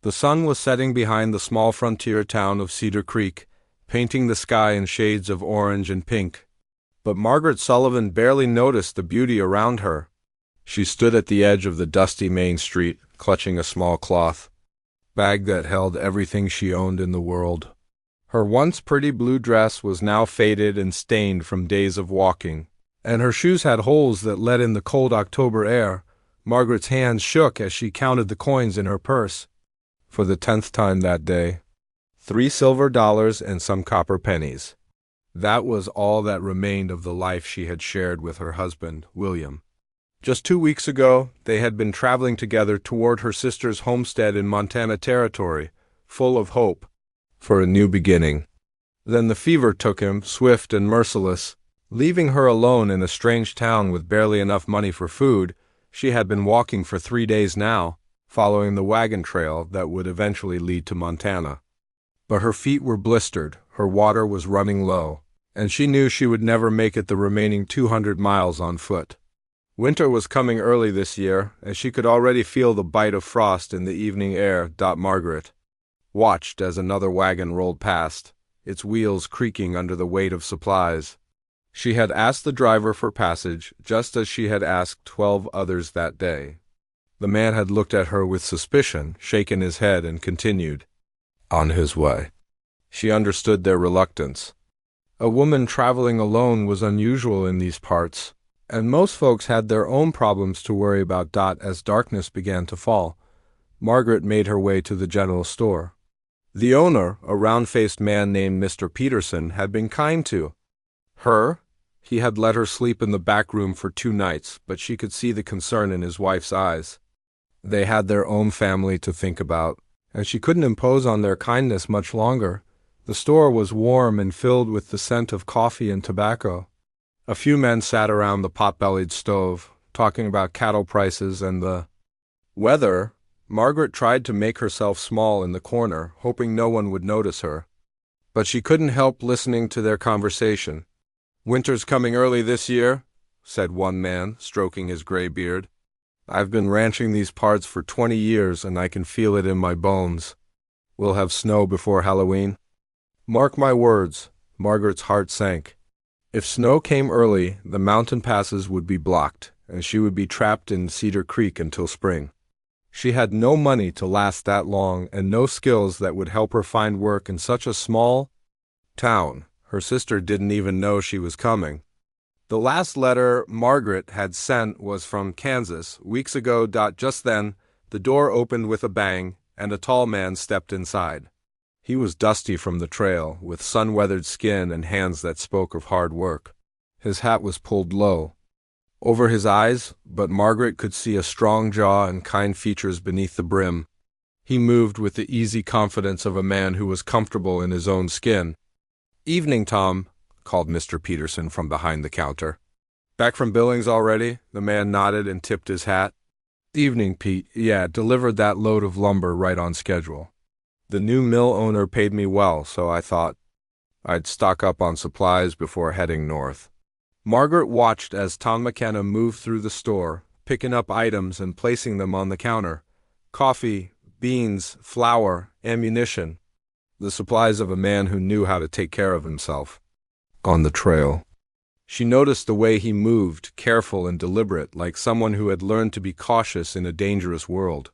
The sun was setting behind the small frontier town of Cedar Creek, painting the sky in shades of orange and pink. But Margaret Sullivan barely noticed the beauty around her. She stood at the edge of the dusty main street, clutching a small cloth bag that held everything she owned in the world. Her once pretty blue dress was now faded and stained from days of walking, and her shoes had holes that let in the cold October air. Margaret's hands shook as she counted the coins in her purse. For the 10th time that day, 3 silver dollars and some copper pennies. That was all that remained of the life she had shared with her husband, William. Just 2 weeks ago, they had been traveling together toward her sister's homestead in Montana Territory, full of hope for a new beginning. Then the fever took him, swift and merciless. Leaving her alone in a strange town with barely enough money for food, she had been walking for 3 days now, following the wagon trail that would eventually lead to Montana. But her feet were blistered, her water was running low, and she knew she would never make it the remaining 200 miles on foot. Winter was coming early this year, and she could already feel the bite of frost in the evening air. Margaret watched as another wagon rolled past, its wheels creaking under the weight of supplies. She had asked the driver for passage, just as she had asked 12 others that day. The man had looked at her with suspicion, shaken his head, and continued on his way. She understood their reluctance. A woman traveling alone was unusual in these parts, and most folks had their own problems to worry about. As darkness began to fall, Margaret made her way to the general store. The owner, a round-faced man named Mr. Peterson, had been kind to her. He had let her sleep in the back room for 2 nights, but she could see the concern in his wife's eyes. They had their own family to think about, and she couldn't impose on their kindness much longer. The store was warm and filled with the scent of coffee and tobacco. A few men sat around the pot-bellied stove, talking about cattle prices and the weather. Margaret tried to make herself small in the corner, hoping no one would notice her. But she couldn't help listening to their conversation. "Winter's coming early this year," said one man, stroking his gray beard. "I've been ranching these parts for 20 years, and I can feel it in my bones. We'll have snow before Halloween." Mark my words, Margaret's heart sank. If snow came early, the mountain passes would be blocked, and she would be trapped in Cedar Creek until spring. She had no money to last that long, and no skills that would help her find work in such a small town. Her sister didn't even know she was coming. The last letter Margaret had sent was from Kansas, weeks ago. Just then, the door opened with a bang, and a tall man stepped inside. He was dusty from the trail, with sun-weathered skin and hands that spoke of hard work. His hat was pulled low over his eyes, but Margaret could see a strong jaw and kind features beneath the brim. He moved with the easy confidence of a man who was comfortable in his own skin. "Evening, Tom," called Mr. Peterson from behind the counter. "Back from Billings already?" The man nodded and tipped his hat. "Evening, Pete. Yeah, delivered that load of lumber right on schedule. The new mill owner paid me well, so I thought I'd stock up on supplies before heading north." Margaret watched as Tom McKenna moved through the store, picking up items and placing them on the counter. Coffee, beans, flour, ammunition. The supplies of a man who knew how to take care of himself. On the trail, she noticed the way he moved, careful and deliberate, like someone who had learned to be cautious in a dangerous world.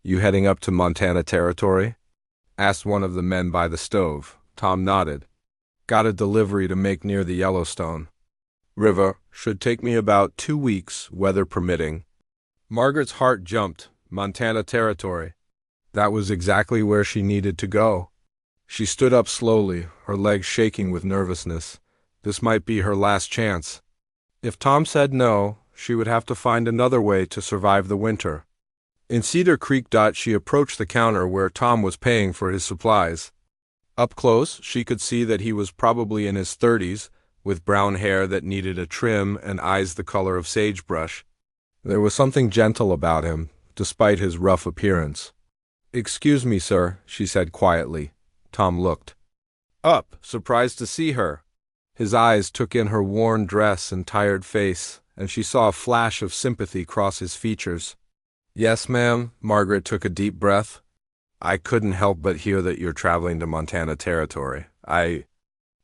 "You heading up to Montana Territory?" asked one of the men by the stove. Tom nodded. "Got a delivery to make near the Yellowstone River. Should take me about 2 weeks, weather permitting." Margaret's heart jumped. Montana Territory. That was exactly where she needed to go. She stood up slowly, her legs shaking with nervousness. This might be her last chance. If Tom said no, she would have to find another way to survive the winter. In Cedar Creek, she approached the counter where Tom was paying for his supplies. Up close, she could see that he was probably in his 30s, with brown hair that needed a trim and eyes the color of sagebrush. There was something gentle about him, despite his rough appearance. "Excuse me, sir," she said quietly. Tom looked up, surprised to see her. His eyes took in her worn dress and tired face, and she saw a flash of sympathy cross his features. "Yes, ma'am." Margaret took a deep breath. I couldn't help but hear that you're traveling to Montana Territory. I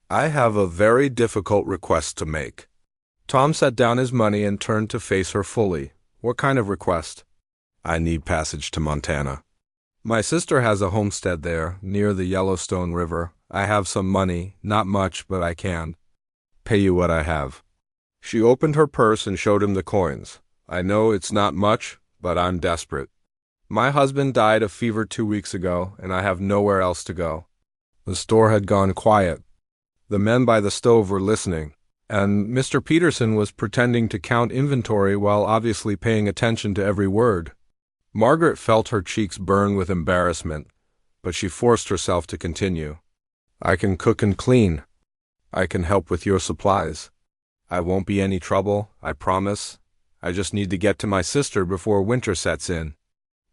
have a very difficult request to make. Tom set down his money and turned to face her fully. What kind of request? I need passage to Montana. My sister has a homestead there, near the Yellowstone River. I have some money, not much, but I can pay you what I have. She opened her purse and showed him the coins. I know it's not much, but I'm desperate. My husband died of fever 2 weeks ago, and I have nowhere else to go. The store had gone quiet. The men by the stove were listening, and Mr. Peterson was pretending to count inventory while obviously paying attention to every word. Margaret felt her cheeks burn with embarrassment, but she forced herself to continue. I can cook and clean. I can help with your supplies. I won't be any trouble, I promise. I just need to get to my sister before winter sets in.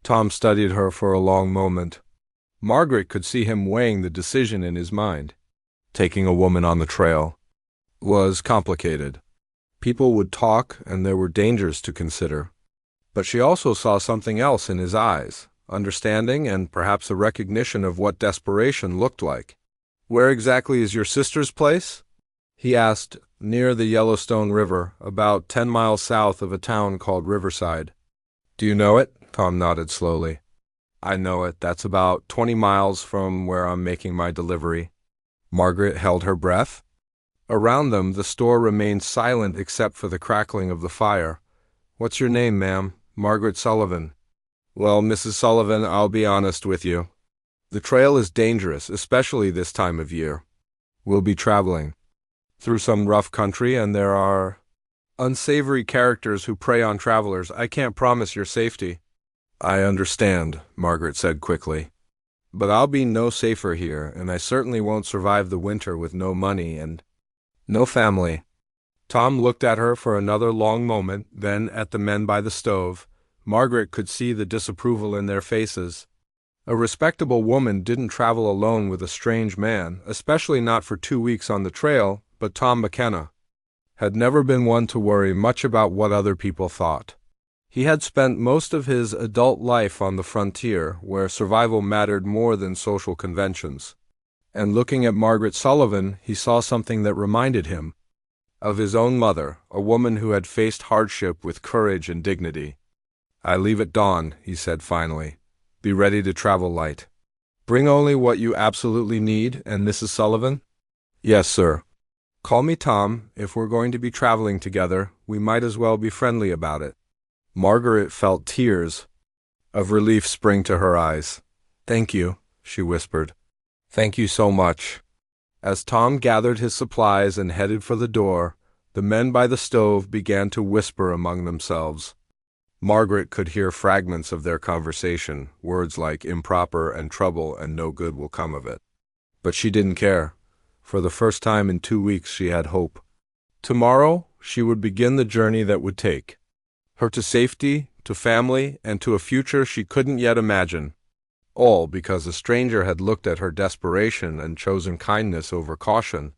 Tom studied her for a long moment. Margaret could see him weighing the decision in his mind. Taking a woman on the trail was complicated. People would talk, and there were dangers to consider. But she also saw something else in his eyes, understanding and perhaps a recognition of what desperation looked like. Where exactly is your sister's place? He asked. Near the Yellowstone River, about 10 miles south of a town called Riverside. Do you know it? Tom nodded slowly. I know it. That's about 20 miles from where I'm making my delivery. Margaret held her breath. Around them, the store remained silent except for the crackling of the fire. What's your name, ma'am? Margaret Sullivan. Well, Mrs. Sullivan, I'll be honest with you. The trail is dangerous, especially this time of year. We'll be traveling through some rough country, and there are unsavory characters who prey on travelers. I can't promise your safety. I understand, Margaret said quickly. But I'll be no safer here, and I certainly won't survive the winter with no money and no family. Tom looked at her for another long moment, then at the men by the stove. Margaret could see the disapproval in their faces. A respectable woman didn't travel alone with a strange man, especially not for 2 weeks on the trail, but Tom McKenna had never been one to worry much about what other people thought. He had spent most of his adult life on the frontier, where survival mattered more than social conventions. And looking at Margaret Sullivan, he saw something that reminded him of his own mother, a woman who had faced hardship with courage and dignity. I leave at dawn, he said finally. Be ready to travel light. Bring only what you absolutely need, and Mrs. Sullivan? Yes, sir. Call me Tom. If we're going to be traveling together, we might as well be friendly about it. Margaret felt tears of relief spring to her eyes. Thank you, she whispered. Thank you so much. As Tom gathered his supplies and headed for the door, the men by the stove began to whisper among themselves. Margaret could hear fragments of their conversation, words like improper and trouble and no good will come of it. But she didn't care. For the first time in 2 weeks she had hope. Tomorrow she would begin the journey that would take her to safety, to family, and to a future she couldn't yet imagine. All because a stranger had looked at her desperation and chosen kindness over caution.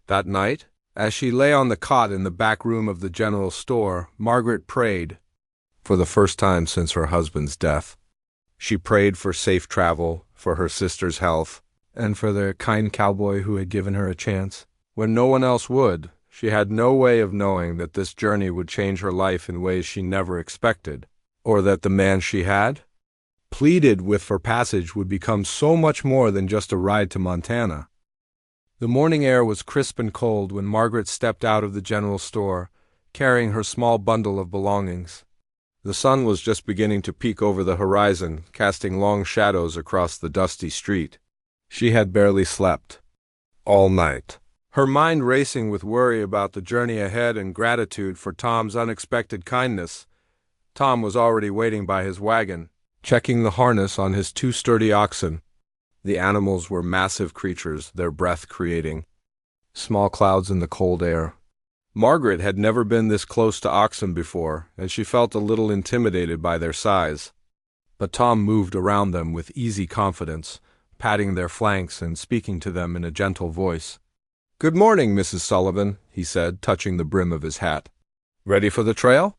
That night, as she lay on the cot in the back room of the general store, Margaret prayed. For the first time since her husband's death. She prayed for safe travel, for her sister's health, and for the kind cowboy who had given her a chance. When no one else would, she had no way of knowing that this journey would change her life in ways she never expected, or that the man she had pleaded with for passage would become so much more than just a ride to Montana. The morning air was crisp and cold when Margaret stepped out of the general store, carrying her small bundle of belongings. The sun was just beginning to peek over the horizon, casting long shadows across the dusty street. She had barely slept all night, her mind racing with worry about the journey ahead and gratitude for Tom's unexpected kindness. Tom was already waiting by his wagon, checking the harness on his 2 sturdy oxen. The animals were massive creatures, their breath creating small clouds in the cold air. Margaret had never been this close to oxen before, and she felt a little intimidated by their size. But Tom moved around them with easy confidence, patting their flanks and speaking to them in a gentle voice. Good morning, Mrs. Sullivan, he said, touching the brim of his hat. Ready for the trail?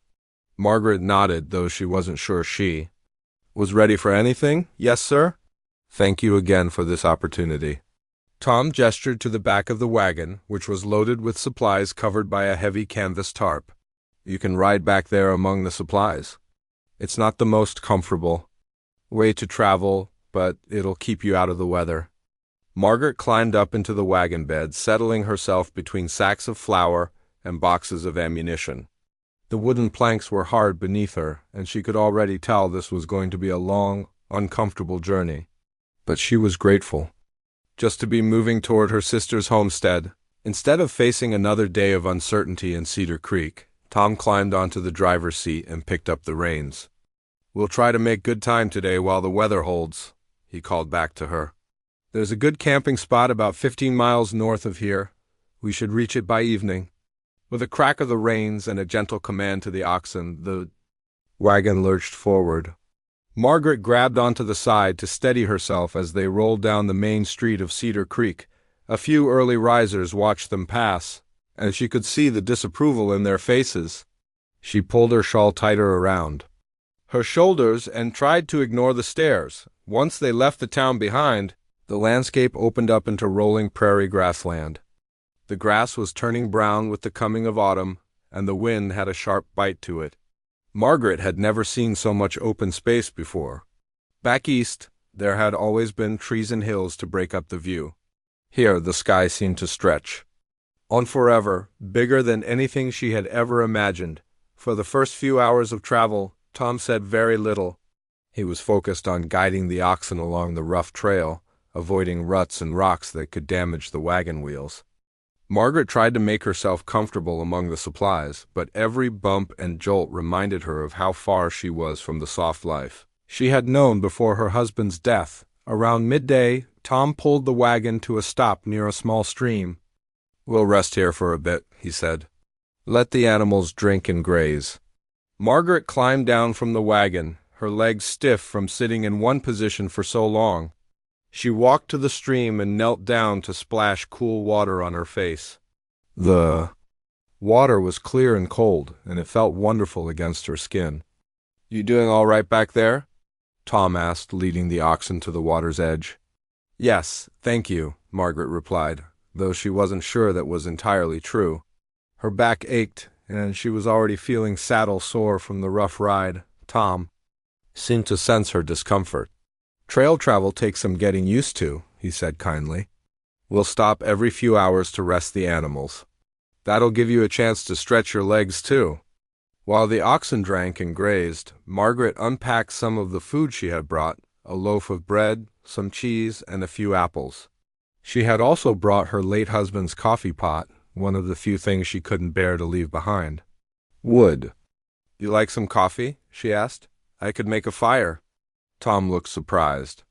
Margaret nodded, though she wasn't sure she was ready for anything. Yes, sir. Thank you again for this opportunity. Tom gestured to the back of the wagon, which was loaded with supplies covered by a heavy canvas tarp. You can ride back there among the supplies. It's not the most comfortable way to travel, but it'll keep you out of the weather. Margaret climbed up into the wagon bed, settling herself between sacks of flour and boxes of ammunition. The wooden planks were hard beneath her, and she could already tell this was going to be a long, uncomfortable journey. But she was grateful just to be moving toward her sister's homestead. Instead of facing another day of uncertainty in Cedar Creek, Tom climbed onto the driver's seat and picked up the reins. "We'll try to make good time today while the weather holds," he called back to her. "There's a good camping spot about 15 miles north of here. We should reach it by evening." With a crack of the reins and a gentle command to the oxen, the wagon lurched forward. Margaret grabbed onto the side to steady herself as they rolled down the main street of Cedar Creek. A few early risers watched them pass, and she could see the disapproval in their faces. She pulled her shawl tighter around her shoulders and tried to ignore the stares. Once they left the town behind, the landscape opened up into rolling prairie grassland. The grass was turning brown with the coming of autumn, and the wind had a sharp bite to it. Margaret had never seen so much open space before. Back east, there had always been trees and hills to break up the view. Here, the sky seemed to stretch on forever, bigger than anything she had ever imagined. For the first few hours of travel, Tom said very little. He was focused on guiding the oxen along the rough trail, avoiding ruts and rocks that could damage the wagon wheels. Margaret tried to make herself comfortable among the supplies, but every bump and jolt reminded her of how far she was from the soft life she had known before her husband's death. Around midday, Tom pulled the wagon to a stop near a small stream. "We'll rest here for a bit," he said. "Let the animals drink and graze." Margaret climbed down from the wagon, her legs stiff from sitting in one position for so long. She walked to the stream and knelt down to splash cool water on her face. The water was clear and cold, and it felt wonderful against her skin. "You doing all right back there?" Tom asked, leading the oxen to the water's edge. "Yes, thank you," Margaret replied, though she wasn't sure that was entirely true. Her back ached, and she was already feeling saddle sore from the rough ride. Tom seemed to sense her discomfort. "Trail travel takes some getting used to," he said kindly. "We'll stop every few hours to rest the animals. That'll give you a chance to stretch your legs, too." While the oxen drank and grazed, Margaret unpacked some of the food she had brought, a loaf of bread, some cheese, and a few apples. She had also brought her late husband's coffee pot, one of the few things she couldn't bear to leave behind. "Wood. You like some coffee?" she asked. "I could make a fire." Tom looked surprised.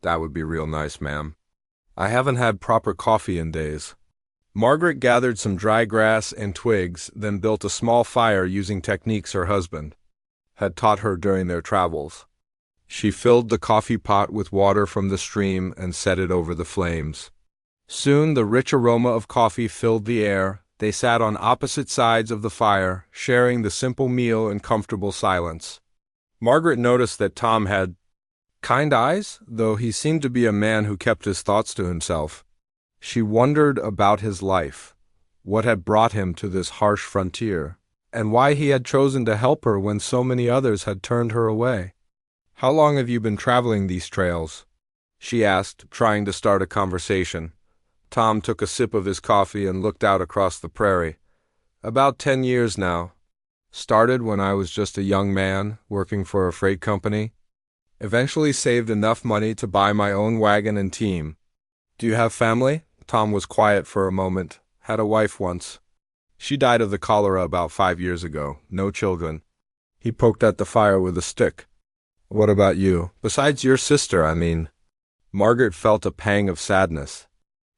"That would be real nice, ma'am. I haven't had proper coffee in days." Margaret gathered some dry grass and twigs, then built a small fire using techniques her husband had taught her during their travels. She filled the coffee pot with water from the stream and set it over the flames. Soon the rich aroma of coffee filled the air. They sat on opposite sides of the fire, sharing the simple meal in comfortable silence. Margaret noticed that Tom had kind eyes, though he seemed to be a man who kept his thoughts to himself. She wondered about his life, what had brought him to this harsh frontier, and why he had chosen to help her when so many others had turned her away. "How long have you been traveling these trails?" she asked, trying to start a conversation. Tom took a sip of his coffee and looked out across the prairie. "About 10 years now. Started when I was just a young man, working for a freight company. Eventually saved enough money to buy my own wagon and team." "Do you have family?" Tom was quiet for a moment. "Had a wife once. She died of the cholera about 5 years ago. No children." He poked at the fire with a stick. "What about you? Besides your sister, I mean." Margaret felt a pang of sadness.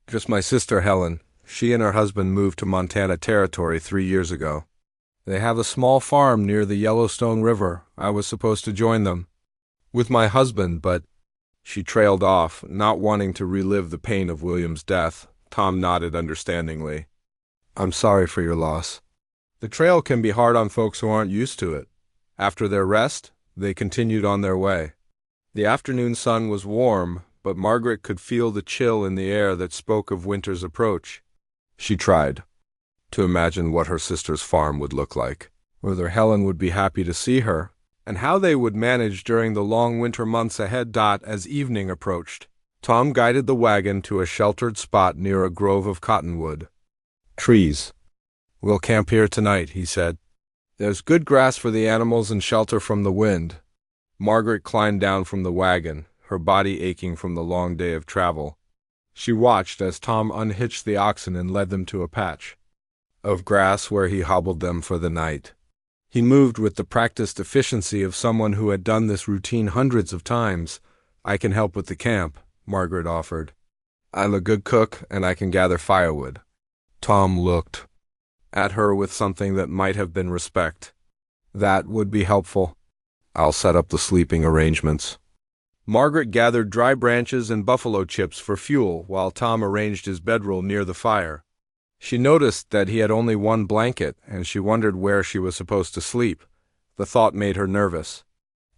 "Just my sister Helen. She and her husband moved to Montana Territory 3 years ago. They have a small farm near the Yellowstone River. I was supposed to join them with my husband, but—" She trailed off, not wanting to relive the pain of William's death. Tom nodded understandingly. "I'm sorry for your loss. The trail can be hard on folks who aren't used to it." After their rest, they continued on their way. The afternoon sun was warm, but Margaret could feel the chill in the air that spoke of winter's approach. She tried to imagine what her sister's farm would look like, whether Helen would be happy to see her, and how they would manage during the long winter months ahead. As evening approached, Tom guided the wagon to a sheltered spot near a grove of cottonwood trees. "We'll camp here tonight," he said. "There's good grass for the animals and shelter from the wind." Margaret climbed down from the wagon, her body aching from the long day of travel. She watched as Tom unhitched the oxen and led them to a patch of grass where he hobbled them for the night. He moved with the practiced efficiency of someone who had done this routine hundreds of times. "I can help with the camp," Margaret offered. "I'm a good cook, and I can gather firewood." Tom looked at her with something that might have been respect. "That would be helpful. I'll set up the sleeping arrangements." Margaret gathered dry branches and buffalo chips for fuel while Tom arranged his bedroll near the fire. She noticed that he had only one blanket, and she wondered where she was supposed to sleep. The thought made her nervous.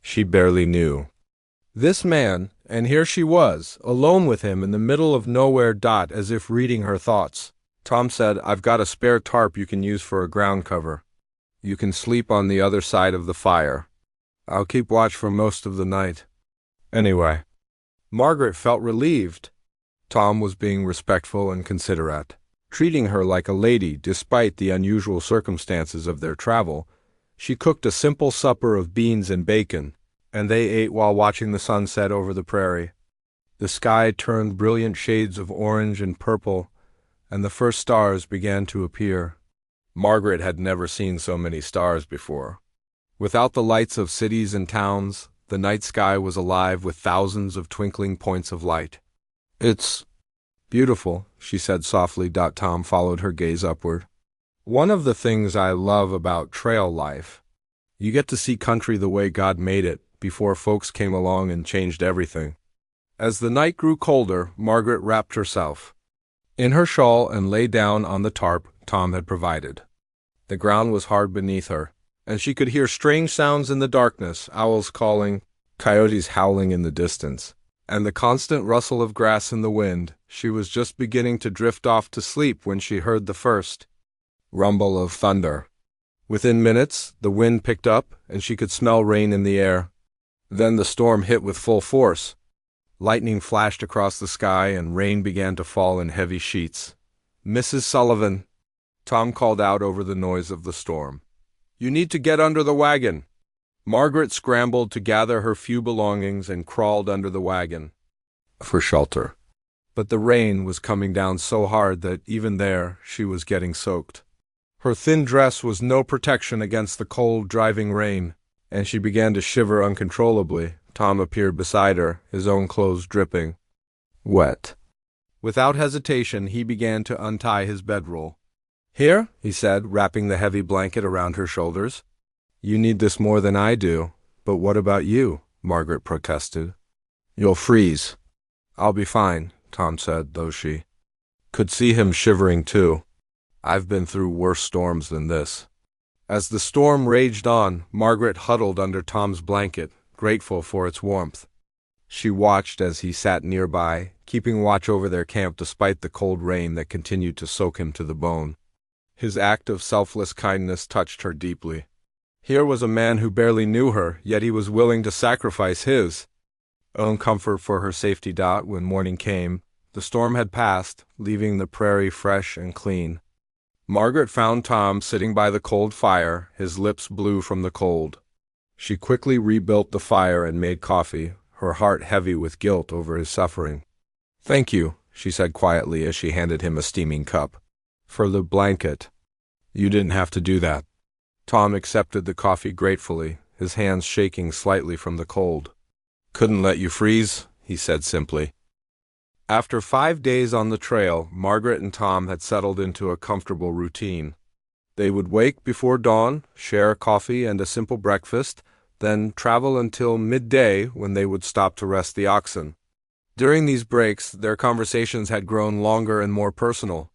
She barely knew this man, and here she was, alone with him in the middle of nowhere. As if reading her thoughts, Tom said, "I've got a spare tarp you can use for a ground cover. You can sleep on the other side of the fire. I'll keep watch for most of the night. Anyway." Margaret felt relieved. Tom was being respectful and considerate, treating her like a lady despite the unusual circumstances of their travel. She cooked a simple supper of beans and bacon, and they ate while watching the sun set over the prairie. The sky turned brilliant shades of orange and purple, and the first stars began to appear. Margaret had never seen so many stars before. Without the lights of cities and towns, the night sky was alive with thousands of twinkling points of light. "It's beautiful," she said softly. Tom followed her gaze upward. "One of the things I love about trail life, you get to see country the way God made it, before folks came along and changed everything." As the night grew colder, Margaret wrapped herself in her shawl and lay down on the tarp Tom had provided. The ground was hard beneath her, and she could hear strange sounds in the darkness, owls calling, coyotes howling in the distance, and the constant rustle of grass in the wind. She was just beginning to drift off to sleep when she heard the first rumble of thunder. Within minutes, the wind picked up, and she could smell rain in the air. Then the storm hit with full force. Lightning flashed across the sky, and rain began to fall in heavy sheets. "Mrs. Sullivan," Tom called out over the noise of the storm, "you need to get under the wagon." Margaret scrambled to gather her few belongings and crawled under the wagon for shelter. But the rain was coming down so hard that even there she was getting soaked. Her thin dress was no protection against the cold, driving rain, and she began to shiver uncontrollably. Tom appeared beside her, his own clothes dripping wet. Without hesitation, he began to untie his bedroll. "Here," he said, wrapping the heavy blanket around her shoulders. "You need this more than I do." "But what about you?" Margaret protested. "You'll freeze." "I'll be fine," Tom said, though she could see him shivering too. "I've been through worse storms than this." As the storm raged on, Margaret huddled under Tom's blanket, grateful for its warmth. She watched as he sat nearby, keeping watch over their camp despite the cold rain that continued to soak him to the bone. His act of selfless kindness touched her deeply. Here was a man who barely knew her, yet he was willing to sacrifice his own comfort for her safety. When morning came, the storm had passed, leaving the prairie fresh and clean. Margaret found Tom sitting by the cold fire, his lips blue from the cold. She quickly rebuilt the fire and made coffee, her heart heavy with guilt over his suffering. "Thank you," she said quietly as she handed him a steaming cup. "For the blanket. You didn't have to do that." Tom accepted the coffee gratefully, his hands shaking slightly from the cold. "Couldn't let you freeze," he said simply. After 5 days on the trail, Margaret and Tom had settled into a comfortable routine. They would wake before dawn, share coffee and a simple breakfast, then travel until midday when they would stop to rest the oxen. During these breaks, their conversations had grown longer and more personal.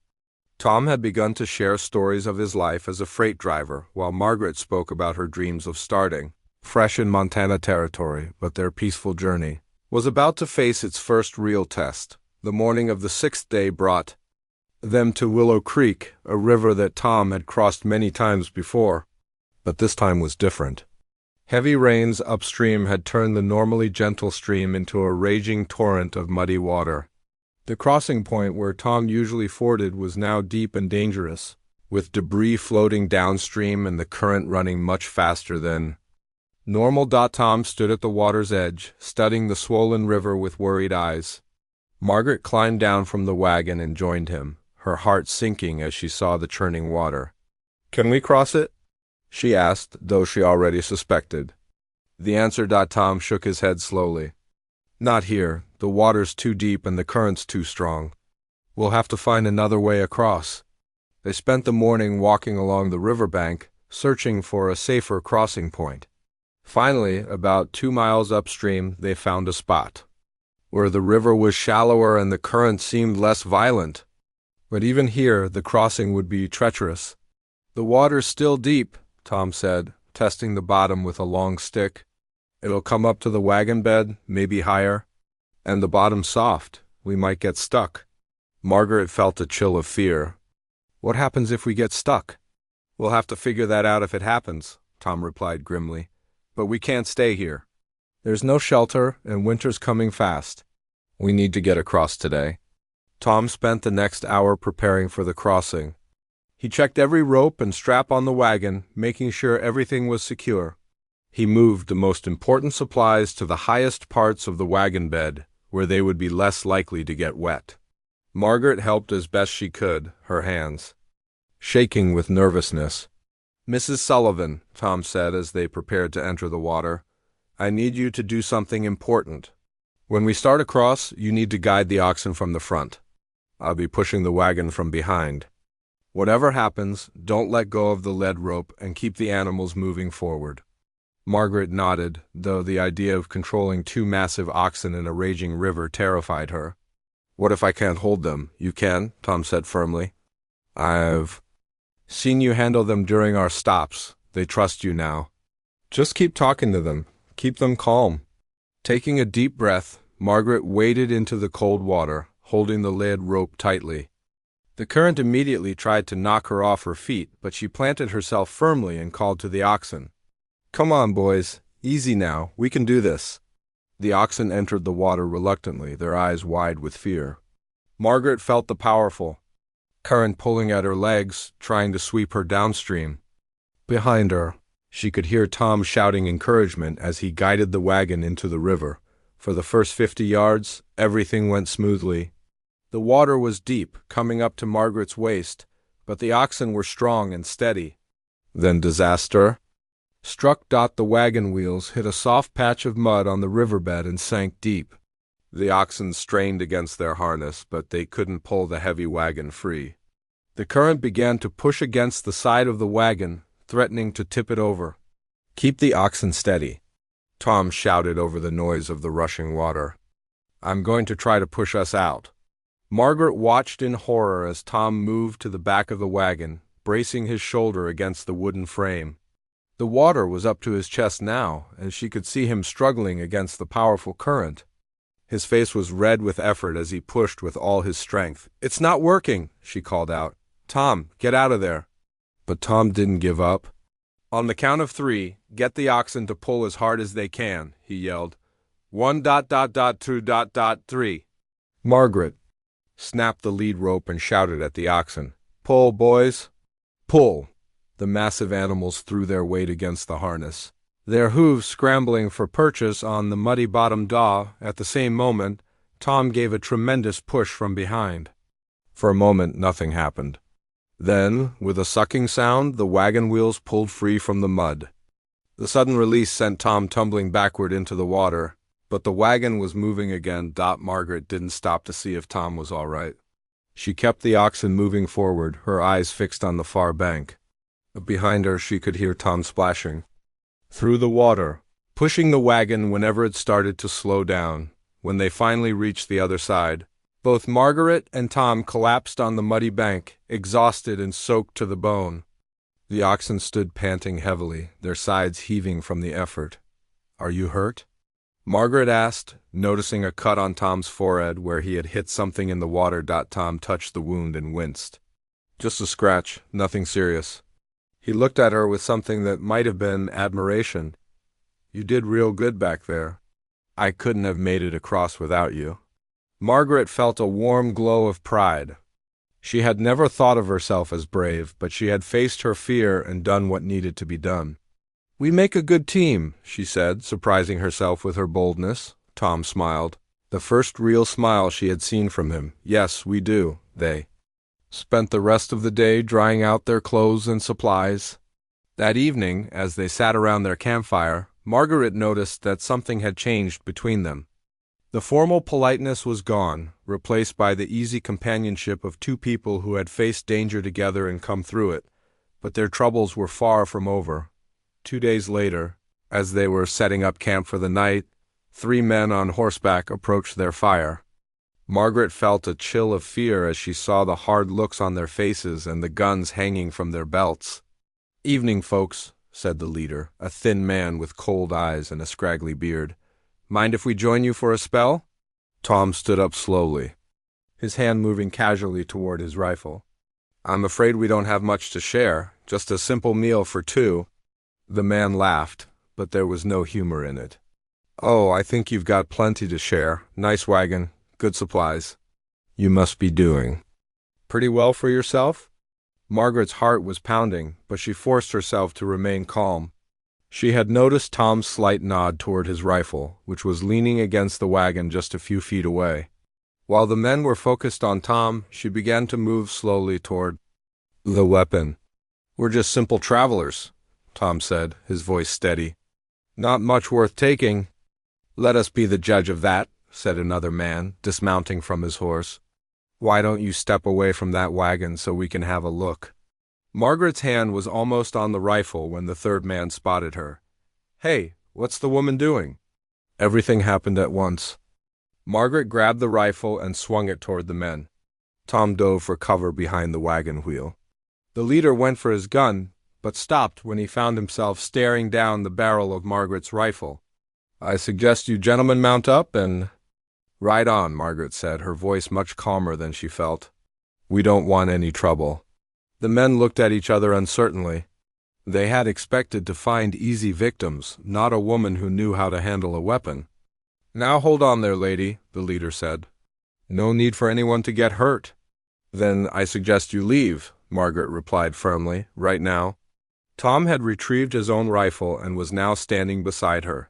Tom had begun to share stories of his life as a freight driver, while Margaret spoke about her dreams of starting fresh in Montana territory, but their peaceful journey was about to face its first real test. The morning of the sixth day brought them to Willow Creek, a river that Tom had crossed many times before. But this time was different. Heavy rains upstream had turned the normally gentle stream into a raging torrent of muddy water. The crossing point where Tom usually forded was now deep and dangerous, with debris floating downstream and the current running much faster than normal. Tom stood at the water's edge, studying the swollen river with worried eyes. Margaret climbed down from the wagon and joined him, her heart sinking as she saw the churning water. "Can we cross it?" she asked, though she already suspected. The answer. Tom shook his head slowly. "Not here. The water's too deep and the current's too strong. We'll have to find another way across." They spent the morning walking along the riverbank, searching for a safer crossing point. Finally, about 2 miles upstream, they found a spot where the river was shallower and the current seemed less violent. But even here, the crossing would be treacherous. "The water's still deep," Tom said, testing the bottom with a long stick. "It'll come up to the wagon bed, maybe higher. And the bottom's soft. We might get stuck." Margaret felt a chill of fear. "What happens if we get stuck?" "We'll have to figure that out if it happens," Tom replied grimly. "But we can't stay here. There's no shelter, and winter's coming fast. We need to get across today." Tom spent the next hour preparing for the crossing. He checked every rope and strap on the wagon, making sure everything was secure. He moved the most important supplies to the highest parts of the wagon bed, where they would be less likely to get wet. Margaret helped as best she could, her hands shaking with nervousness. "Mrs. Sullivan," Tom said as they prepared to enter the water, "I need you to do something important. When we start across, you need to guide the oxen from the front. I'll be pushing the wagon from behind. Whatever happens, don't let go of the lead rope and keep the animals moving forward." Margaret nodded, though the idea of controlling 2 massive oxen in a raging river terrified her. "What if I can't hold them?" "You can," Tom said firmly. "I've seen you handle them during our stops. They trust you now. Just keep talking to them. Keep them calm." Taking a deep breath, Margaret waded into the cold water, holding the lead rope tightly. The current immediately tried to knock her off her feet, but she planted herself firmly and called to the oxen. "Come on, boys. Easy now. We can do this." The oxen entered the water reluctantly, their eyes wide with fear. Margaret felt the powerful current pulling at her legs, trying to sweep her downstream. Behind her, she could hear Tom shouting encouragement as he guided the wagon into the river. For the first 50 yards, everything went smoothly. The water was deep, coming up to Margaret's waist, but the oxen were strong and steady. Then disaster struck. The wagon wheels hit a soft patch of mud on the riverbed and sank deep. The oxen strained against their harness, but they couldn't pull the heavy wagon free. The current began to push against the side of the wagon, threatening to tip it over. "Keep the oxen steady," Tom shouted over the noise of the rushing water. "I'm going to try to push us out." Margaret watched in horror as Tom moved to the back of the wagon, bracing his shoulder against the wooden frame. The water was up to his chest now, and she could see him struggling against the powerful current. His face was red with effort as he pushed with all his strength. "It's not working," she called out. "Tom, get out of there." But Tom didn't give up. "On the count of 3, get the oxen to pull as hard as they can," he yelled. 1.2.3. Margaret snapped the lead rope and shouted at the oxen. "Pull, boys. Pull." The massive animals threw their weight against the harness, their hooves scrambling for purchase on the muddy-bottomed daw. At the same moment, Tom gave a tremendous push from behind. For a moment, nothing happened. Then, with a sucking sound, the wagon wheels pulled free from the mud. The sudden release sent Tom tumbling backward into the water, but the wagon was moving again. Margaret didn't stop to see if Tom was all right. She kept the oxen moving forward, her eyes fixed on the far bank. Behind her, she could hear Tom splashing through the water, pushing the wagon whenever it started to slow down. When they finally reached the other side, both Margaret and Tom collapsed on the muddy bank, exhausted and soaked to the bone. The oxen stood panting heavily, their sides heaving from the effort. "Are you hurt?" Margaret asked, noticing a cut on Tom's forehead where he had hit something in the water. Tom touched the wound and winced. Just a scratch, nothing serious. He looked at her with something that might have been admiration. You did real good back there. I couldn't have made it across without you. Margaret felt a warm glow of pride. She had never thought of herself as brave, but she had faced her fear and done what needed to be done. We make a good team, she said, surprising herself with her boldness. Tom smiled, the first real smile she had seen from him. Yes, we do, they spent the rest of the day drying out their clothes and supplies. That evening, as they sat around their campfire, Margaret noticed that something had changed between them. The formal politeness was gone, replaced by the easy companionship of two people who had faced danger together and come through it, but their troubles were far from over. 2 days later, as they were setting up camp for the night, 3 men on horseback approached their fire. Margaret felt a chill of fear as she saw the hard looks on their faces and the guns hanging from their belts. "Evening, folks," said the leader, a thin man with cold eyes and a scraggly beard. "Mind if we join you for a spell?" Tom stood up slowly, his hand moving casually toward his rifle. "I'm afraid we don't have much to share, just a simple meal for 2. The man laughed, but there was no humor in it. "Oh, I think you've got plenty to share. Nice wagon, good supplies. You must be doing pretty well for yourself?" Margaret's heart was pounding, but she forced herself to remain calm. She had noticed Tom's slight nod toward his rifle, which was leaning against the wagon just a few feet away. While the men were focused on Tom, she began to move slowly toward the weapon. "We're just simple travelers," Tom said, his voice steady. "Not much worth taking." "Let us be the judge of that," said another man, dismounting from his horse. "Why don't you step away from that wagon so we can have a look?" Margaret's hand was almost on the rifle when the third man spotted her. "Hey, what's the woman doing?" Everything happened at once. Margaret grabbed the rifle and swung it toward the men. Tom dove for cover behind the wagon wheel. The leader went for his gun, but stopped when he found himself staring down the barrel of Margaret's rifle. "I suggest you gentlemen mount up and—" "Ride on," Margaret said, her voice much calmer than she felt. "We don't want any trouble." The men looked at each other uncertainly. They had expected to find easy victims, not a woman who knew how to handle a weapon. "Now hold on there, lady," the leader said. "No need for anyone to get hurt." "Then I suggest you leave," Margaret replied firmly, "right now." Tom had retrieved his own rifle and was now standing beside her.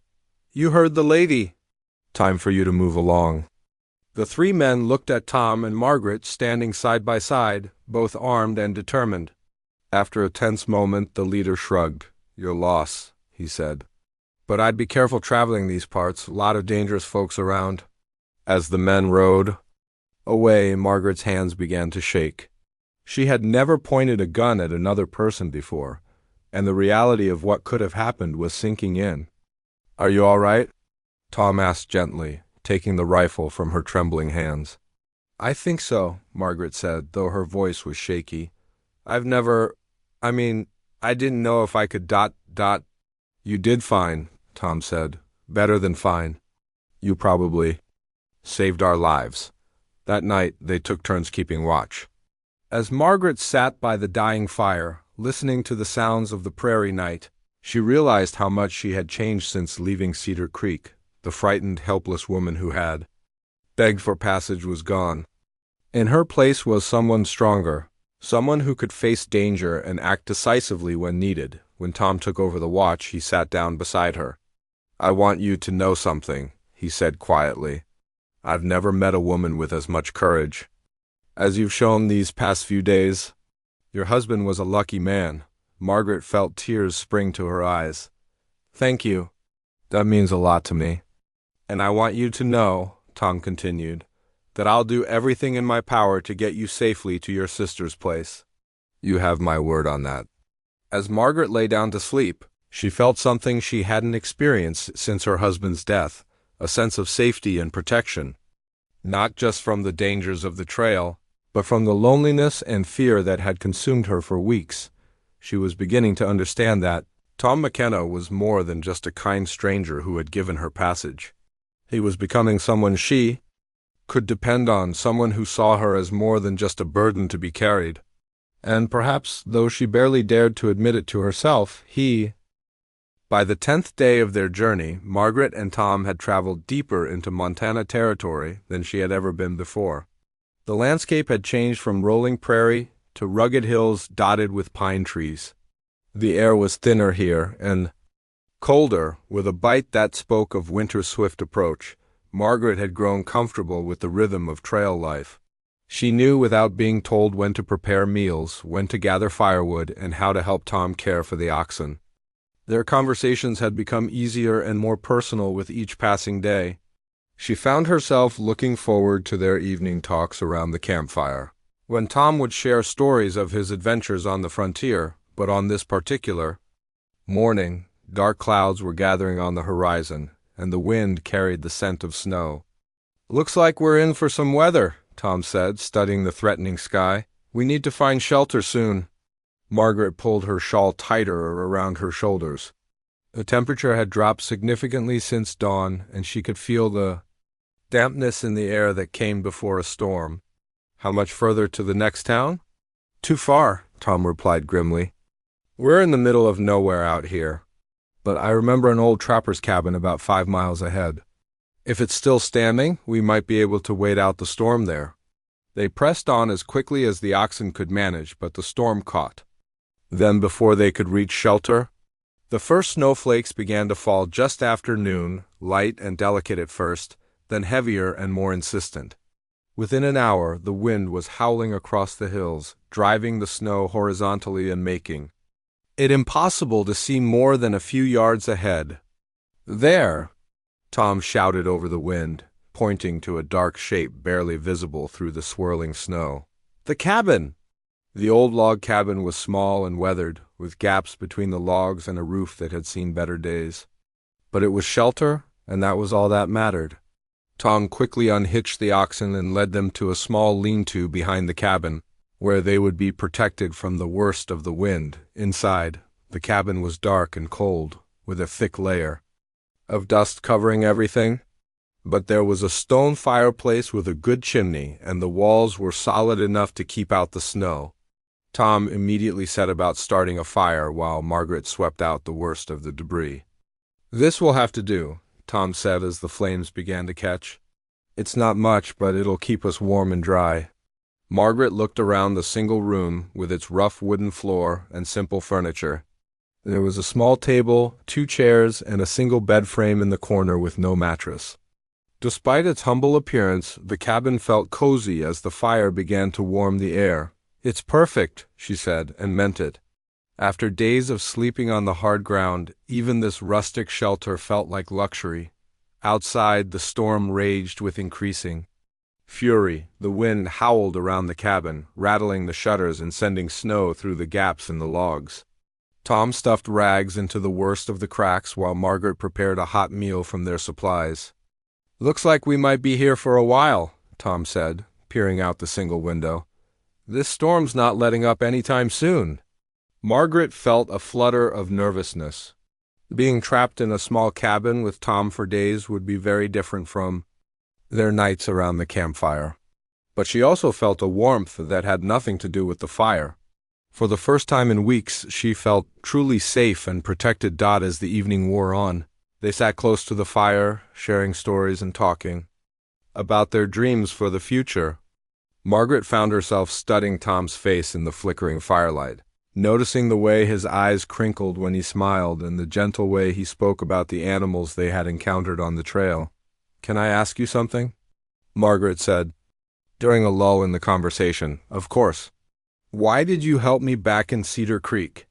"You heard the lady. Time for you to move along." The 3 men looked at Tom and Margaret standing side by side, both armed and determined. After a tense moment, the leader shrugged. "Your loss," he said. "But I'd be careful traveling these parts, a lot of dangerous folks around." As the men rode away, Margaret's hands began to shake. She had never pointed a gun at another person before, and the reality of what could have happened was sinking in. "Are you all right?" Tom asked gently, taking the rifle from her trembling hands. "I think so," Margaret said, though her voice was shaky. I didn't know if I could ... "You did fine," Tom said. "Better than fine. You probably saved our lives." That night, they took turns keeping watch. As Margaret sat by the dying fire, listening to the sounds of the prairie night, she realized how much she had changed since leaving Cedar Creek. The frightened, helpless woman who had begged for passage was gone. In her place was someone stronger, someone who could face danger and act decisively when needed. When Tom took over the watch, he sat down beside her. "I want you to know something," he said quietly. "I've never met a woman with as much courage as you've shown these past few days. Your husband was a lucky man." Margaret felt tears spring to her eyes. "Thank you. That means a lot to me. And I want you to know," Tom continued, "that I'll do everything in my power to get you safely to your sister's place. You have my word on that." As Margaret lay down to sleep, she felt something she hadn't experienced since her husband's death, a sense of safety and protection, not just from the dangers of the trail, but from the loneliness and fear that had consumed her for weeks. She was beginning to understand that Tom McKenna was more than just a kind stranger who had given her passage. He was becoming someone she could depend on, someone who saw her as more than just a burden to be carried. And perhaps, though she barely dared to admit it to herself, By the 10th day of their journey, Margaret and Tom had traveled deeper into Montana territory than she had ever been before. The landscape had changed from rolling prairie to rugged hills dotted with pine trees. The air was thinner here and colder, with a bite that spoke of winter's swift approach. Margaret had grown comfortable with the rhythm of trail life. She knew without being told when to prepare meals, when to gather firewood, and how to help Tom care for the oxen. Their conversations had become easier and more personal with each passing day. She found herself looking forward to their evening talks around the campfire, when Tom would share stories of his adventures on the frontier. But on this particular morning, dark clouds were gathering on the horizon, and the wind carried the scent of snow. "Looks like we're in for some weather," Tom said, studying the threatening sky. "We need to find shelter soon." Margaret pulled her shawl tighter around her shoulders. The temperature had dropped significantly since dawn, and she could feel the dampness in the air that came before a storm. "How much further to the next town?" "Too far," Tom replied grimly. "We're in the middle of nowhere out here. But I remember an old trapper's cabin about 5 miles ahead. If it's still standing, we might be able to wait out the storm there." They pressed on as quickly as the oxen could manage, but the storm caught. Then, before they could reach shelter, the first snowflakes began to fall just after noon, light and delicate at first, then heavier and more insistent. Within an hour, the wind was howling across the hills, driving the snow horizontally and making it impossible to see more than a few yards ahead. "There!" Tom shouted over the wind, pointing to a dark shape barely visible through the swirling snow. "The cabin!" The old log cabin was small and weathered, with gaps between the logs and a roof that had seen better days. But it was shelter, and that was all that mattered. Tom quickly unhitched the oxen and led them to a small lean-to behind the cabin, where they would be protected from the worst of the wind. Inside, the cabin was dark and cold, with a thick layer of dust covering everything. But there was a stone fireplace with a good chimney, and the walls were solid enough to keep out the snow. Tom immediately set about starting a fire while Margaret swept out the worst of the debris. "This will have to do," Tom said as the flames began to catch. "It's not much, but it'll keep us warm and dry." Margaret looked around the single room with its rough wooden floor and simple furniture. There was a small table, 2 chairs, and a single bed frame in the corner with no mattress. Despite its humble appearance, the cabin felt cozy as the fire began to warm the air. "It's perfect," she said, and meant it. After days of sleeping on the hard ground, even this rustic shelter felt like luxury. Outside, the storm raged with increasing fury. The wind howled around the cabin, rattling the shutters and sending snow through the gaps in the logs. Tom stuffed rags into the worst of the cracks while Margaret prepared a hot meal from their supplies. "Looks like we might be here for a while," Tom said, peering out the single window. "This storm's not letting up any time soon." Margaret felt a flutter of nervousness. Being trapped in a small cabin with Tom for days would be very different from their nights around the campfire. But she also felt a warmth that had nothing to do with the fire. For the first time in weeks, she felt truly safe and protected. As the evening wore on, they sat close to the fire, sharing stories and talking about their dreams for the future. Margaret found herself studying Tom's face in the flickering firelight, noticing the way his eyes crinkled when he smiled and the gentle way he spoke about the animals they had encountered on the trail. "Can I ask you something?" Margaret said, during a lull in the conversation. "Of course." "Why did you help me back in Cedar Creek?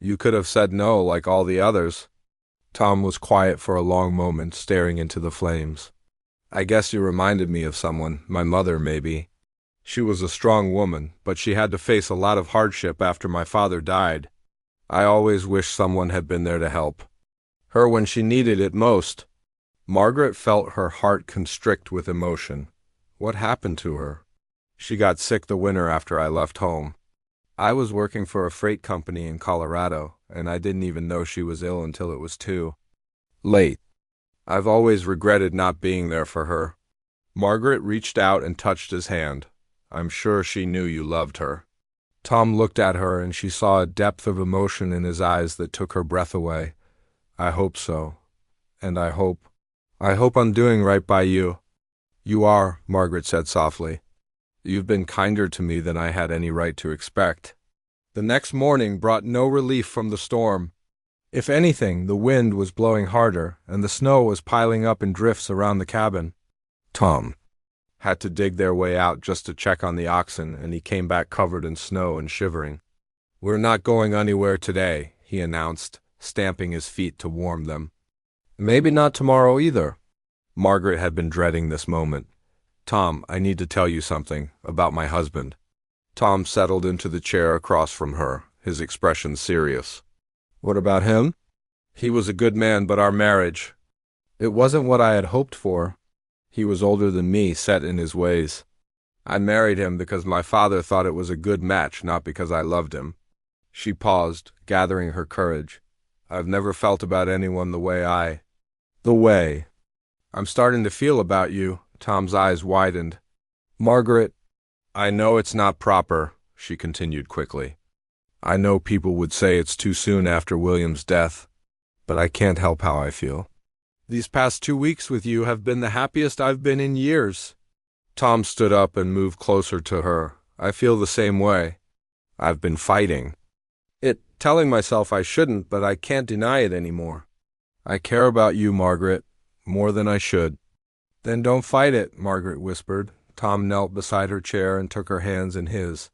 You could have said no like all the others." Tom was quiet for a long moment, staring into the flames. "I guess you reminded me of someone, my mother maybe. She was a strong woman, but she had to face a lot of hardship after my father died. I always wished someone had been there to help her when she needed it most." Margaret felt her heart constrict with emotion. What happened to her? "She got sick the winter after I left home. I was working for a freight company in Colorado, and I didn't even know she was ill until it was too late. I've always regretted not being there for her." Margaret reached out and touched his hand. "I'm sure she knew you loved her." Tom looked at her, and she saw a depth of emotion in his eyes that took her breath away. "I hope so. And I hope I'm doing right by you." "You are," Margaret said softly. "You've been kinder to me than I had any right to expect." The next morning brought no relief from the storm. If anything, the wind was blowing harder, and the snow was piling up in drifts around the cabin. Tom had to dig their way out just to check on the oxen, and he came back covered in snow and shivering. "We're not going anywhere today," he announced, stamping his feet to warm them. "Maybe not tomorrow either." Margaret had been dreading this moment. "Tom, I need to tell you something about my husband." Tom settled into the chair across from her, his expression serious. "What about him?" "He was a good man, but our marriage, it wasn't what I had hoped for. He was older than me, set in his ways. I married him because my father thought it was a good match, not because I loved him." She paused, gathering her courage. "I've never felt about anyone the way I'm starting to feel about you." Tom's eyes widened. "Margaret, I know it's not proper," she continued quickly. "I know people would say it's too soon after William's death, but I can't help how I feel. These past 2 weeks with you have been the happiest I've been in years." Tom stood up and moved closer to her. "I feel the same way. I've been fighting telling myself I shouldn't, but I can't deny it anymore. I care about you, Margaret, more than I should." "Then don't fight it," Margaret whispered. Tom knelt beside her chair and took her hands in his.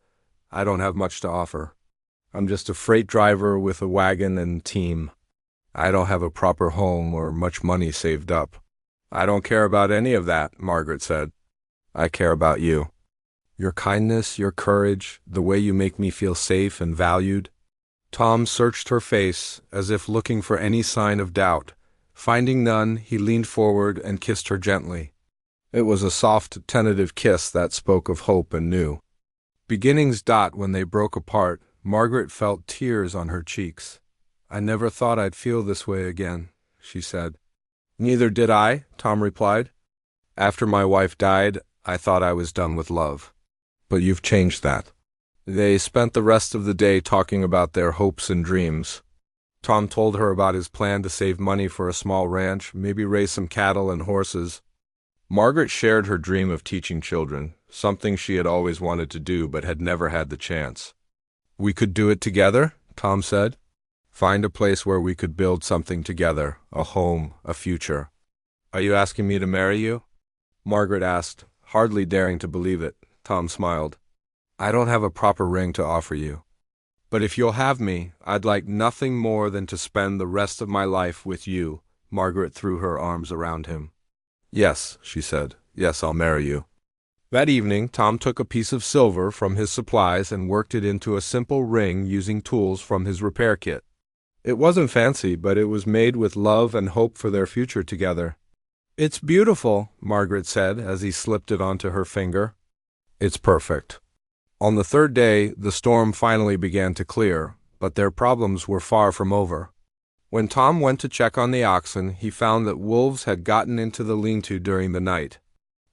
"I don't have much to offer. I'm just a freight driver with a wagon and team. I don't have a proper home or much money saved up." "I don't care about any of that," Margaret said. "I care about you. Your kindness, your courage, the way you make me feel safe and valued." Tom searched her face as if looking for any sign of doubt. Finding none, he leaned forward and kissed her gently. It was a soft, tentative kiss that spoke of hope and new beginnings. When they broke apart, Margaret felt tears on her cheeks. "I never thought I'd feel this way again," she said. "Neither did I," Tom replied. "After my wife died, I thought I was done with love. But you've changed that." They spent the rest of the day talking about their hopes and dreams. Tom told her about his plan to save money for a small ranch, maybe raise some cattle and horses. Margaret shared her dream of teaching children, something she had always wanted to do but had never had the chance. "We could do it together," Tom said. "Find a place where we could build something together, a home, a future." "Are you asking me to marry you?" Margaret asked, hardly daring to believe it. Tom smiled. "I don't have a proper ring to offer you. But if you'll have me, I'd like nothing more than to spend the rest of my life with you." Margaret threw her arms around him. "Yes," she said. "Yes, I'll marry you." That evening, Tom took a piece of silver from his supplies and worked it into a simple ring using tools from his repair kit. It wasn't fancy, but it was made with love and hope for their future together. "It's beautiful," Margaret said as he slipped it onto her finger. "It's perfect." On the third day, the storm finally began to clear, but their problems were far from over. When Tom went to check on the oxen, he found that wolves had gotten into the lean-to during the night.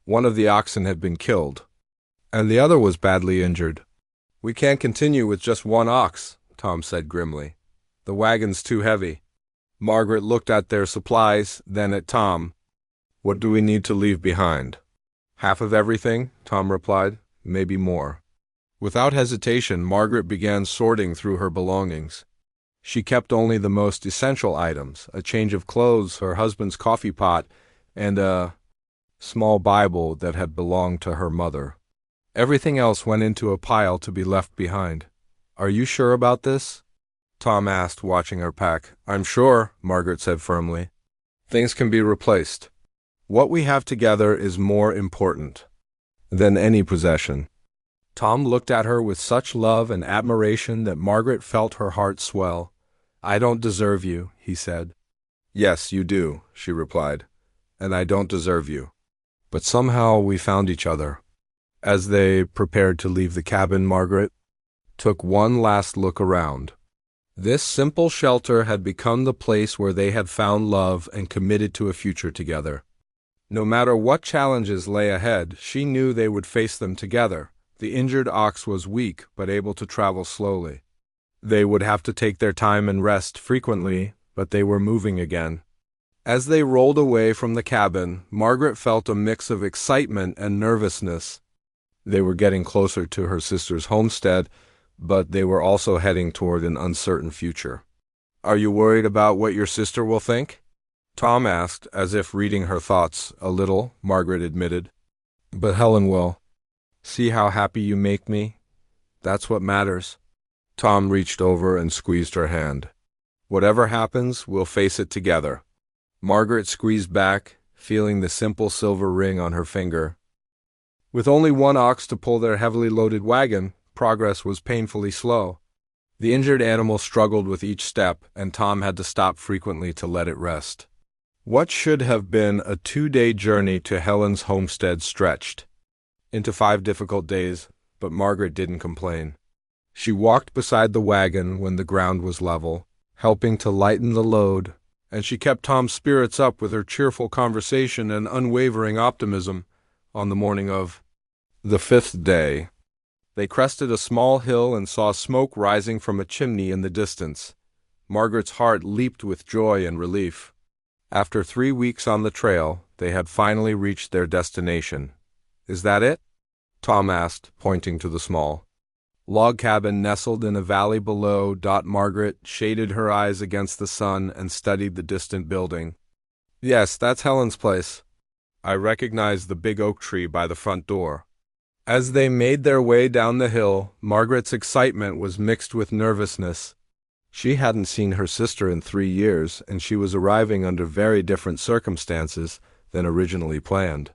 One of the oxen had been killed, and the other was badly injured. "We can't continue with just one ox," Tom said grimly. "The wagon's too heavy." Margaret looked at their supplies, then at Tom. "What do we need to leave behind?" "Half of everything," Tom replied. "Maybe more." Without hesitation, Margaret began sorting through her belongings. She kept only the most essential items, a change of clothes, her husband's coffee pot, and a small Bible that had belonged to her mother. Everything else went into a pile to be left behind. "Are you sure about this?" Tom asked, watching her pack. "I'm sure," Margaret said firmly. "Things can be replaced. What we have together is more important than any possession." Tom looked at her with such love and admiration that Margaret felt her heart swell. "I don't deserve you," he said. "Yes, you do," she replied, "and I don't deserve you. But somehow we found each other." As they prepared to leave the cabin, Margaret took one last look around. This simple shelter had become the place where they had found love and committed to a future together. No matter what challenges lay ahead, she knew they would face them together. The injured ox was weak, but able to travel slowly. They would have to take their time and rest frequently, but they were moving again. As they rolled away from the cabin, Margaret felt a mix of excitement and nervousness. They were getting closer to her sister's homestead, but they were also heading toward an uncertain future. "Are you worried about what your sister will think?" Tom asked, as if reading her thoughts. "A little," Margaret admitted. "But Helen will. See how happy you make me? That's what matters." Tom reached over and squeezed her hand. "Whatever happens, we'll face it together." Margaret squeezed back, feeling the simple silver ring on her finger. With only one ox to pull their heavily loaded wagon, progress was painfully slow. The injured animal struggled with each step, and Tom had to stop frequently to let it rest. What should have been a 2-day journey to Helen's homestead stretched into 5 difficult days, but Margaret didn't complain. She walked beside the wagon when the ground was level, helping to lighten the load, and she kept Tom's spirits up with her cheerful conversation and unwavering optimism. On the morning of the 5th day, they crested a small hill and saw smoke rising from a chimney in the distance. Margaret's heart leaped with joy and relief. After 3 weeks on the trail, they had finally reached their destination. "Is that it?" Tom asked, pointing to the small log cabin nestled in a valley below. Margaret shaded her eyes against the sun and studied the distant building. "Yes, that's Helen's place. I recognized the big oak tree by the front door." As they made their way down the hill, Margaret's excitement was mixed with nervousness. She hadn't seen her sister in 3 years, and she was arriving under very different circumstances than originally planned.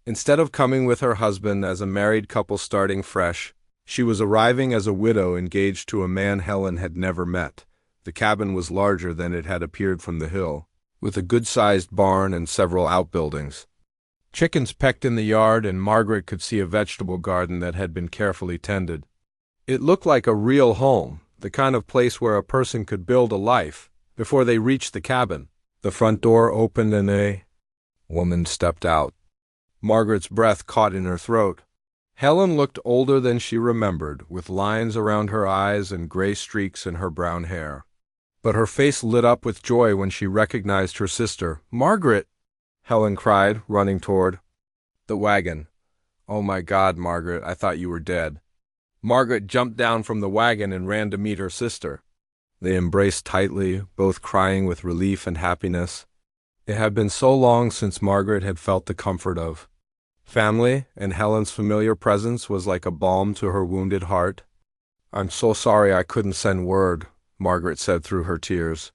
Instead of coming with her husband as a married couple starting fresh, she was arriving as a widow engaged to a man Helen had never met. The cabin was larger than it had appeared from the hill, with a good-sized barn and several outbuildings. Chickens pecked in the yard, and Margaret could see a vegetable garden that had been carefully tended. It looked like a real home, the kind of place where a person could build a life. Before they reached the cabin, the front door opened and a woman stepped out. Margaret's breath caught in her throat. Helen looked older than she remembered, with lines around her eyes and gray streaks in her brown hair. But her face lit up with joy when she recognized her sister. "Margaret!" Helen cried, running toward the wagon. "Oh my God, Margaret, I thought you were dead." Margaret jumped down from the wagon and ran to meet her sister. They embraced tightly, both crying with relief and happiness. It had been so long since Margaret had felt the comfort of family, and Helen's familiar presence was like a balm to her wounded heart. "I'm so sorry I couldn't send word," Margaret said through her tears.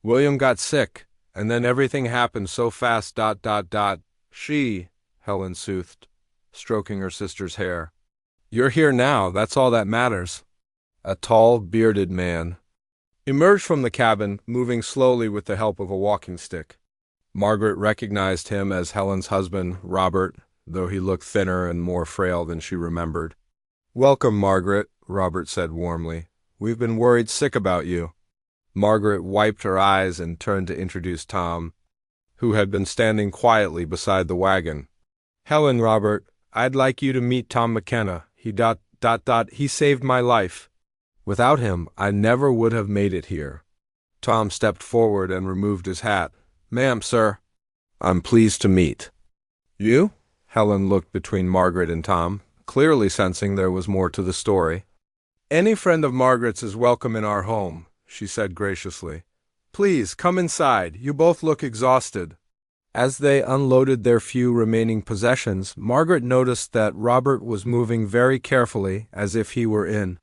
"William got sick, and then everything happened so fast. She," Helen soothed, stroking her sister's hair. "You're here now, that's all that matters." A tall, bearded man emerged from the cabin, moving slowly with the help of a walking stick. Margaret recognized him as Helen's husband, Robert, though he looked thinner and more frail than she remembered. "Welcome, Margaret," Robert said warmly. "We've been worried sick about you." Margaret wiped her eyes and turned to introduce Tom, who had been standing quietly beside the wagon. "Helen, Robert, I'd like you to meet Tom McKenna. He saved my life. Without him, I never would have made it here." Tom stepped forward and removed his hat. "Ma'am, sir, I'm pleased to meet you." Helen looked between Margaret and Tom, clearly sensing there was more to the story. "Any friend of Margaret's is welcome in our home," she said graciously. "Please, come inside. You both look exhausted." As they unloaded their few remaining possessions, Margaret noticed that Robert was moving very carefully, as if he were in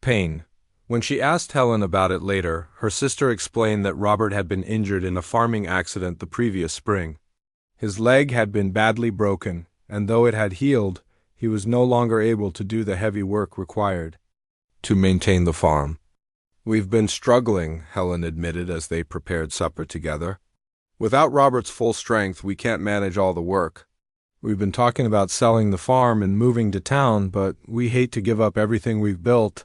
pain. When she asked Helen about it later, her sister explained that Robert had been injured in a farming accident the previous spring. His leg had been badly broken, and though it had healed, he was no longer able to do the heavy work required to maintain the farm. "We've been struggling," Helen admitted as they prepared supper together. "Without Robert's full strength, we can't manage all the work. We've been talking about selling the farm and moving to town, but we hate to give up everything we've built."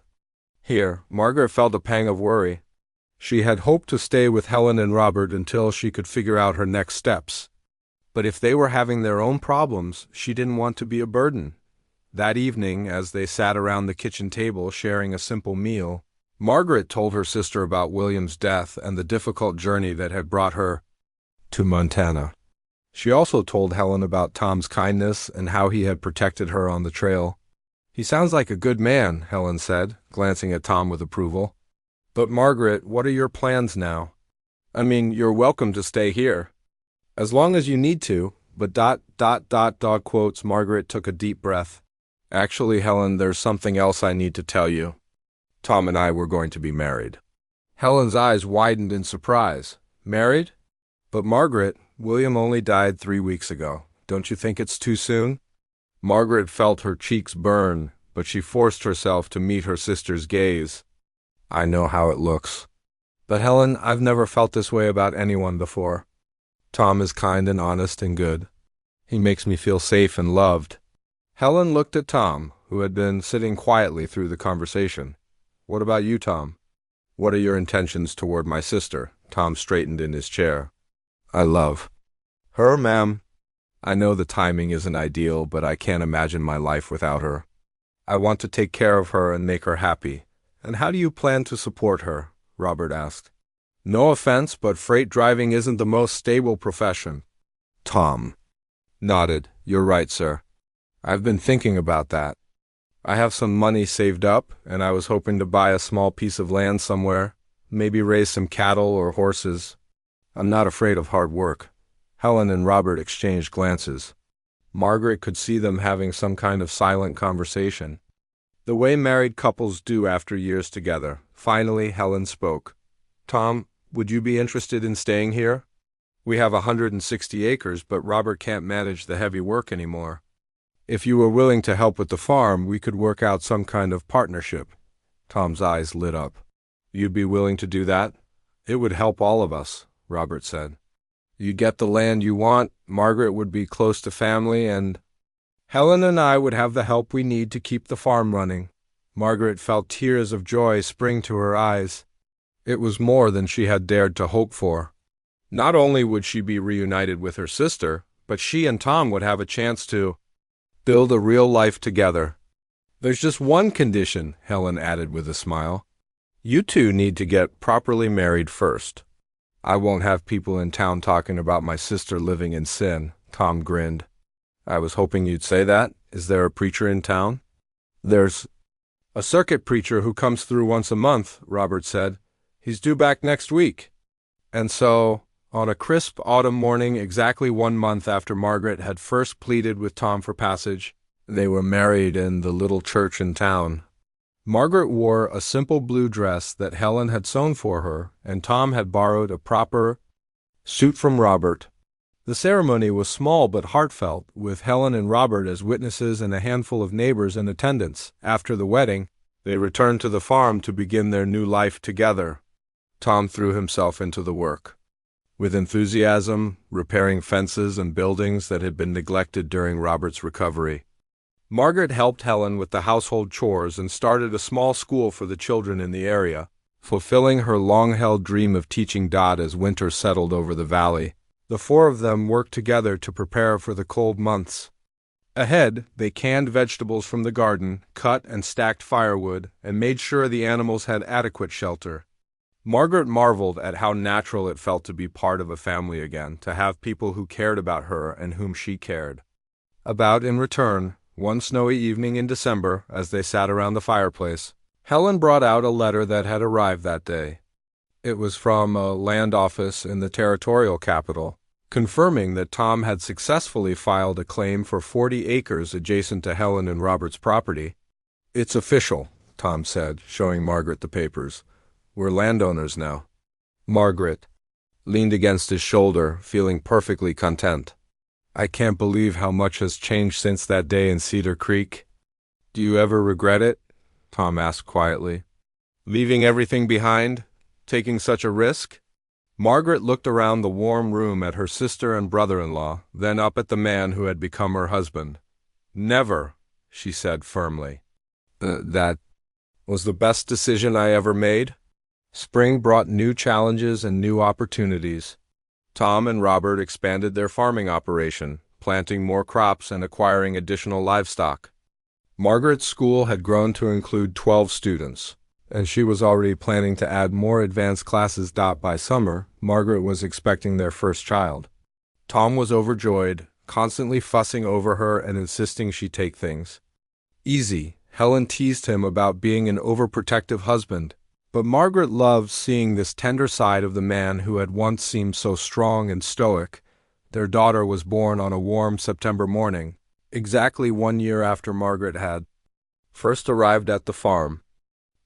Here, Margaret felt a pang of worry. She had hoped to stay with Helen and Robert until she could figure out her next steps. But if they were having their own problems, she didn't want to be a burden. That evening, as they sat around the kitchen table sharing a simple meal, Margaret told her sister about William's death and the difficult journey that had brought her to Montana. She also told Helen about Tom's kindness and how he had protected her on the trail. "He sounds like a good man," Helen said, glancing at Tom with approval. "But Margaret, what are your plans now? I mean, you're welcome to stay here. As long as you need to, but ... dog quotes." Margaret took a deep breath. "Actually, Helen, there's something else I need to tell you. Tom and I were going to be married." Helen's eyes widened in surprise. "Married? But Margaret, William only died 3 weeks ago. Don't you think it's too soon?" Margaret felt her cheeks burn, but she forced herself to meet her sister's gaze. "I know how it looks. But Helen, I've never felt this way about anyone before. Tom is kind and honest and good. He makes me feel safe and loved." Helen looked at Tom, who had been sitting quietly through the conversation. "What about you, Tom? What are your intentions toward my sister?" Tom straightened in his chair. "I love her, ma'am. I know the timing isn't ideal, but I can't imagine my life without her. I want to take care of her and make her happy." "And how do you plan to support her?" Robert asked. "No offense, but freight driving isn't the most stable profession." Tom nodded. "You're right, sir. I've been thinking about that. I have some money saved up, and I was hoping to buy a small piece of land somewhere, maybe raise some cattle or horses. I'm not afraid of hard work." Helen and Robert exchanged glances. Margaret could see them having some kind of silent conversation, the way married couples do after years together. Finally, Helen spoke. "Tom, would you be interested in staying here? We have 160 acres, but Robert can't manage the heavy work anymore. If you were willing to help with the farm, we could work out some kind of partnership." Tom's eyes lit up. "You'd be willing to do that?" "It would help all of us," Robert said. "You'd get the land you want, Margaret would be close to family, and Helen and I would have the help we need to keep the farm running." Margaret felt tears of joy spring to her eyes. It was more than she had dared to hope for. Not only would she be reunited with her sister, but she and Tom would have a chance to build a real life together. "There's just one condition," Helen added with a smile. "You two need to get properly married first." "I won't have people in town talking about my sister living in sin," Tom grinned. "I was hoping you'd say that. Is there a preacher in town?" "There's a circuit preacher who comes through once a month," Robert said. "He's due back next week." And so, on a crisp autumn morning exactly 1 month after Margaret had first pleaded with Tom for passage, they were married in the little church in town. Margaret wore a simple blue dress that Helen had sewn for her, and Tom had borrowed a proper suit from Robert. The ceremony was small but heartfelt, with Helen and Robert as witnesses and a handful of neighbors in attendance. After the wedding, they returned to the farm to begin their new life together. Tom threw himself into the work, with enthusiasm, repairing fences and buildings that had been neglected during Robert's recovery. Margaret helped Helen with the household chores and started a small school for the children in the area, fulfilling her long-held dream of teaching Dot as winter settled over the valley. The four of them worked together to prepare for the cold months. Ahead, they canned vegetables from the garden, cut and stacked firewood, and made sure the animals had adequate shelter. Margaret marveled at how natural it felt to be part of a family again, to have people who cared about her and whom she cared about in return. One snowy evening in December, as they sat around the fireplace, Helen brought out a letter that had arrived that day. It was from a land office in the territorial capital, confirming that Tom had successfully filed a claim for 40 acres adjacent to Helen and Robert's property. "It's official," Tom said, showing Margaret the papers. "We're landowners now." Margaret leaned against his shoulder, feeling perfectly content. "I can't believe how much has changed since that day in Cedar Creek." "Do you ever regret it?" Tom asked quietly. "Leaving everything behind? Taking such a risk?" Margaret looked around the warm room at her sister and brother-in-law, then up at the man who had become her husband. "Never," she said firmly. That was the best decision I ever made. Spring brought new challenges and new opportunities. Tom and Robert expanded their farming operation, planting more crops and acquiring additional livestock. Margaret's school had grown to include 12 students, and she was already planning to add more advanced classes. By summer, Margaret was expecting their first child. Tom was overjoyed, constantly fussing over her and insisting she take things easy. Helen teased him about being an overprotective husband, but Margaret loved seeing this tender side of the man who had once seemed so strong and stoic. Their daughter was born on a warm September morning, exactly 1 year after Margaret had first arrived at the farm.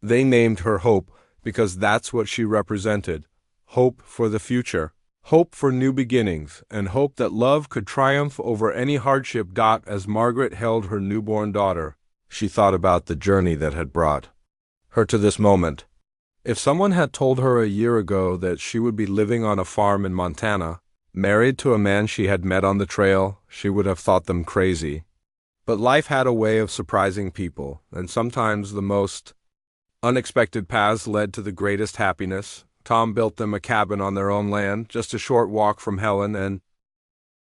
They named her Hope because that's what she represented: hope for the future, hope for new beginnings, and hope that love could triumph over any hardship. As Margaret held her newborn daughter, she thought about the journey that had brought her to this moment. If someone had told her a year ago that she would be living on a farm in Montana, married to a man she had met on the trail, she would have thought them crazy. But life had a way of surprising people, and sometimes the most unexpected paths led to the greatest happiness. Tom built them a cabin on their own land, just a short walk from Helen and